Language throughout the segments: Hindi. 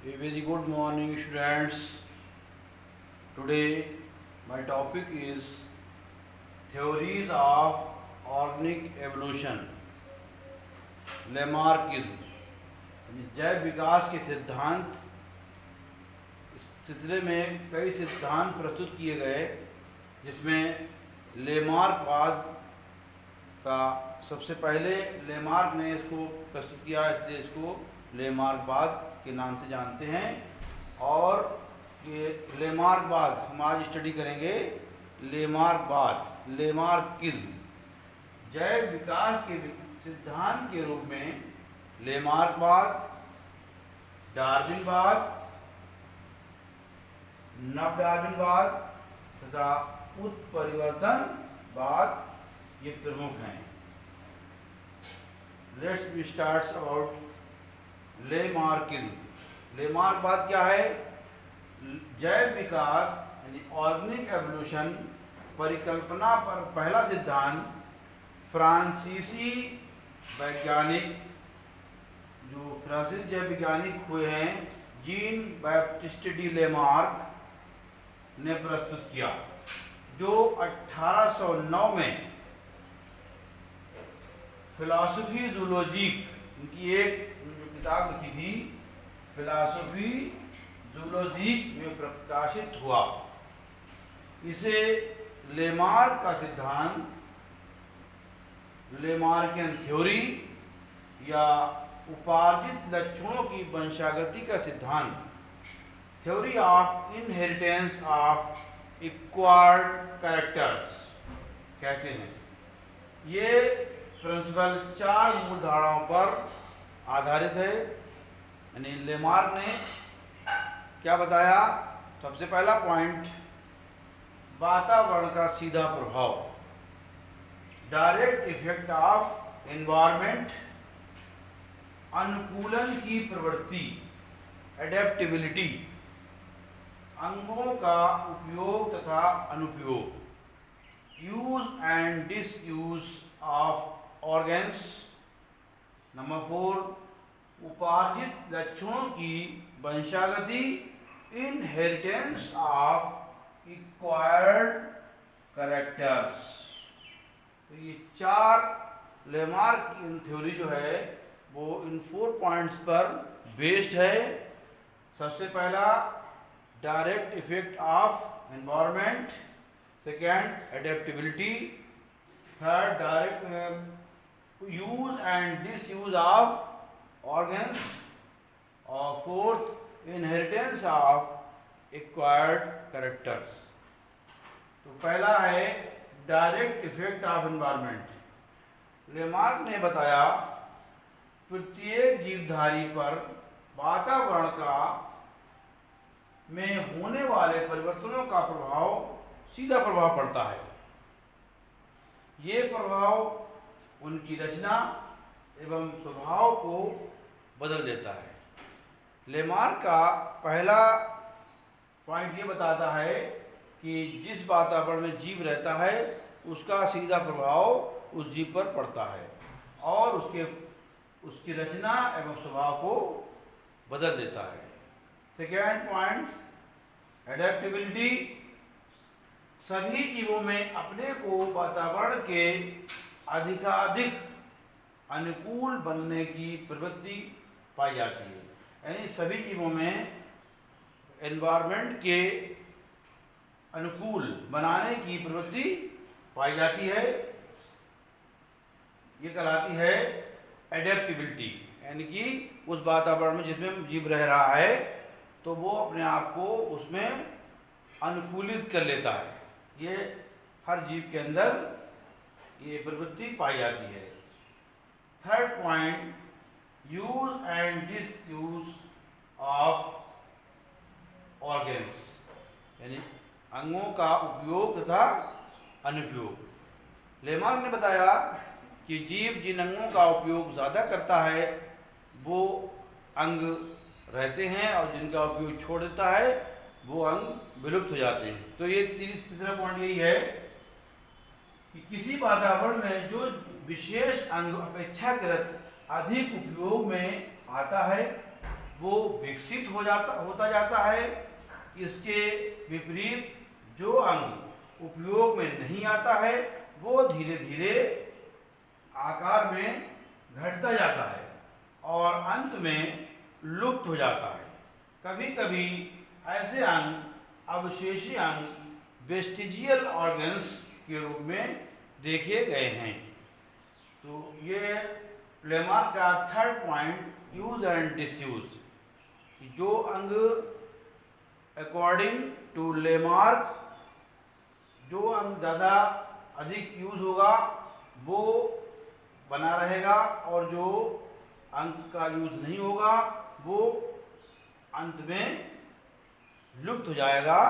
A very good morning, students. Today, my topic is theories of organic evolution, Lamarckism, जैव विकास के सिद्धांत। इस सिलसिले में कई सिद्धांत प्रस्तुत किए गए, जिसमें लेमार्कवाद का सबसे पहले लेमार्क ने इसको प्रस्तुत किया, इसलिए इसको लेमार्कवाद के नाम से जानते हैं। और ये लेमार्कवाद हम आज स्टडी करेंगे। लेमार्कवाद, लेमार्किज्म, जैव विकास के सिद्धांत के रूप में लेमार्कवाद, डार्विनवाद, नव डार्विनवाद तथा उत्परिवर्तनवाद ये प्रमुख हैं। Let's we start about Lamarckism. लेमार्कवाद क्या है? जैव विकास यानी ऑर्गेनिक एवोल्यूशन परिकल्पना पर पहला सिद्धांत फ्रांसीसी वैज्ञानिक, जो फ्रांसीसी जैव वैज्ञानिक हुए हैं, जीन बैप्टिस्ट डी लेमार्क ने प्रस्तुत किया, जो 1809 में फिलॉसफी जूलॉजिक, उनकी एक किताब लिखी थी, फिलॉसफी जूलॉजिक में प्रकाशित हुआ। इसे लेमार्क का सिद्धांत, लेमार्कियन थ्योरी या उपार्जित लक्षणों की वंशागति का सिद्धांत, theory of inheritance of acquired characters कहते हैं। ये प्रिंसिपल 4 मूल धारणाओं पर आधारित है। यानी लेमार्क ने क्या बताया? सबसे पहला पॉइंट, वातावरण का सीधा प्रभाव, डायरेक्ट इफेक्ट ऑफ एनवायरनमेंट, अनुकूलन की प्रवृत्ति, एडेप्टेबिलिटी, अंगों का उपयोग तथा अनुपयोग, use and disuse of organs. Number 4, उपार्जित लक्षणों की वंशागति, इनहेरिटेंस ऑफ एक्वायर्ड कैरेक्टर्स। तो ये 4 लेमार्क थ्योरी जो है वो इन 4 पॉइंट्स पर बेस्ड है। सबसे पहला, direct effect of environment, second, adaptability, third, direct use and disuse of organs, और fourth, inheritance of acquired characters. तो पहला है direct effect of environment. Lamarck ने बताया, प्रत्येक जीवधारी पर वातावरण का में होने वाले परिवर्तनों का प्रभाव, सीधा प्रभाव पड़ता है। ये प्रभाव उनकी रचना एवं स्वभाव को बदल देता है। लेमार्क का पहला पॉइंट ये बताता है कि जिस वातावरण में जीव रहता है उसका सीधा प्रभाव उस जीव पर पड़ता है और उसकी रचना एवं स्वभाव को बदल देता है। सेकेंड पॉइंट, एडेप्टेबिलिटी, सभी जीवों में अपने को वातावरण के अधिकाधिक अनुकूल बनने की प्रवृत्ति पाई जाती है। यानी सभी जीवों में एनवायरनमेंट के अनुकूल बनाने की प्रवृत्ति पाई जाती है। ये कहलाती है एडेप्टेबिलिटी, यानी कि उस वातावरण में जिसमें जीव रह रहा है तो वो अपने आप को उसमें अनुकूलित कर लेता है। ये हर जीव के अंदर ये प्रवृत्ति पाई जाती है। Third point, use and disuse of organs, यानी अंगों का उपयोग तथा अनुपयोग। लेमार्क ने बताया कि जीव जिन अंगों का उपयोग ज़्यादा करता है वो अंग रहते हैं और जिनका उपयोग छोड़ देता है वो अंग विलुप्त हो जाते हैं। तो ये तीसरा पॉइंट यही है कि किसी वातावरण में जो विशेष अंग अपेक्षाकृत अधिक उपयोग में आता है वो विकसित होता जाता है। इसके विपरीत जो अंग उपयोग में नहीं आता है वो धीरे धीरे आकार में घटता जाता है और अंत में लुप्त हो जाता है। कभी कभी ऐसे अंग अवशेषी अंग वेस्टिजियल ऑर्गन्स के रूप में देखे गए हैं। तो ये लेमार्क का third point, use and disuse. जो अंग अकॉर्डिंग टू लेमार्क जो अंग ज़्यादा अधिक यूज होगा वो बना रहेगा और जो अंग का यूज नहीं होगा वो अंत में लुप्त हो जाएगा।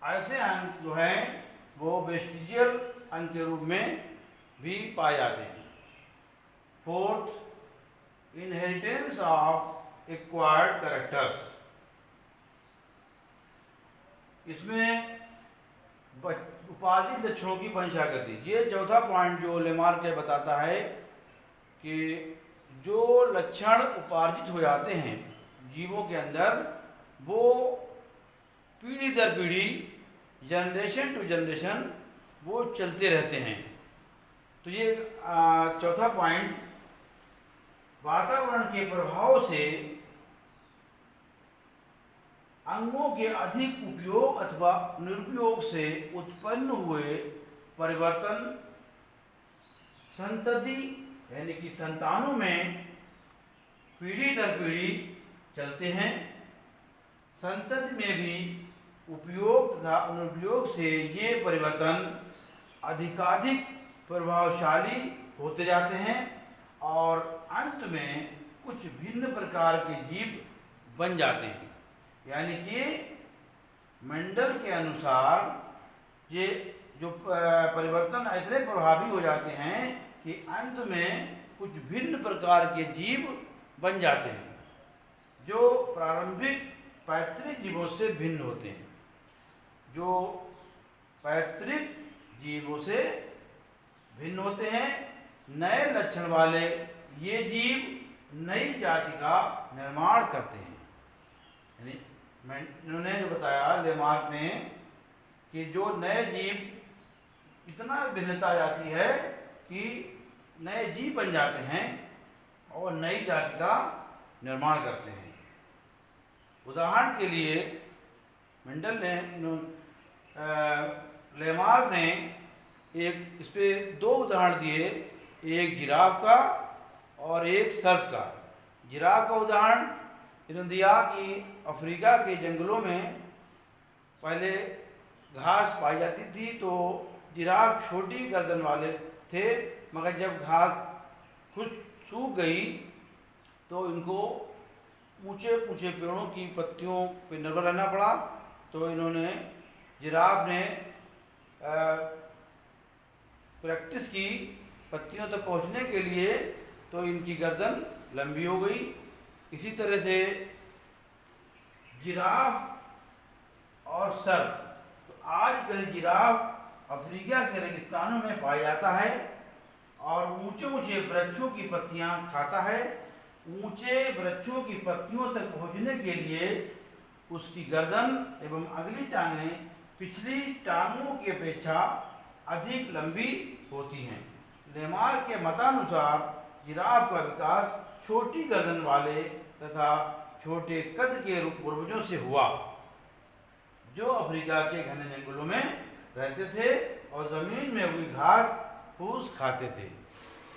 ऐसे अंग जो हैं वो वेस्टिजियल अंग के रूप में भी पाए जाते हैं। Fourth, inheritance of acquired characters. इसमें उपार्जित लक्षणों की वंशागति। ये चौथा पॉइंट जो लेमार्क बताता है कि जो लक्षण उपार्जित हो जाते हैं जीवों के अंदर वो पीढ़ी दर पीढ़ी, जनरेशन टू जनरेशन वो चलते रहते हैं। तो ये चौथा पॉइंट, वातावरण के प्रभाव से अंगों के अधिक उपयोग अथवा निरुपयोग से उत्पन्न हुए परिवर्तन संतति यानी कि संतानों में पीढ़ी दर पीढ़ी चलते हैं। संतति में भी उपयोग तथा अनुपयोग से ये परिवर्तन अधिकाधिक प्रभावशाली होते जाते हैं और अंत में कुछ भिन्न प्रकार के जीव बन जाते हैं। यानी कि मेंडल के अनुसार ये जो परिवर्तन इतने प्रभावी हो जाते हैं कि अंत में कुछ भिन्न प्रकार के जीव बन जाते हैं जो प्रारंभिक पैतृक जीवों से भिन्न होते हैं। जो पैतृक जीवों से भिन्न होते हैं, नए लक्षण वाले ये जीव नई जाति का निर्माण करते हैं। यानी इन्होंने जो बताया लेमार्क ने कि जो नए जीव इतना भिन्नता आ जाती है कि नए जीव बन जाते हैं और नई जाति का निर्माण करते हैं। उदाहरण के लिए मेंडल ने लेमार्क ने एक इस पे दो उदाहरण दिए, एक जिराफ का और एक सर्प का। जिराफ का उदाहरण इन्होंने दिया कि अफ्रीका के जंगलों में पहले घास पाई जाती थी तो जिराफ छोटी गर्दन वाले थे, मगर जब घास सूख गई तो इनको ऊंचे ऊंचे पेड़ों की पत्तियों पर निर्भर रहना पड़ा। तो इन्होंने जिराफ ने प्रैक्टिस की पत्तियों तक पहुंचने के लिए, तो इनकी गर्दन लंबी हो गई। इसी तरह से जिराफ और सर्प, तो आजकल जिराफ अफ्रीका के रेगिस्तानों में पाया जाता है और ऊंचे ऊंचे वृक्षों की पत्तियां खाता है। ऊंचे वृक्षों की पत्तियों तक पहुंचने के लिए उसकी गर्दन एवं अगली टांगें पिछली टांगों की अपेक्षा अधिक लंबी होती हैं। लेमार्क के मतानुसार जिराफ का विकास छोटी गर्दन वाले तथा छोटे कद के पूर्वजों से हुआ जो अफ्रीका के घने जंगलों में रहते थे और जमीन में हुई घास फूस खाते थे।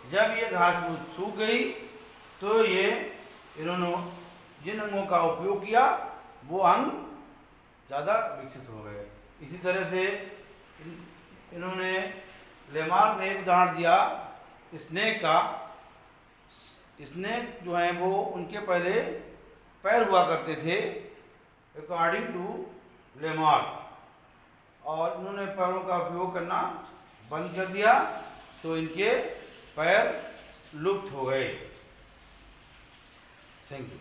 जब ये घास फूस सूख गई तो ये इन्होंने जिन अंगों का उपयोग किया वो अंग ज़्यादा विकसित हो गए। इसी तरह से इन्होंने लेमार्क ने एक उदाहरण दिया स्नेक का। स्नेक जो हैं वो उनके पहले पैर हुआ करते थे अकॉर्डिंग टू लेमार्क, और उन्होंने पैरों का उपयोग करना बंद कर दिया तो इनके पैर लुप्त हो गए। Thank you.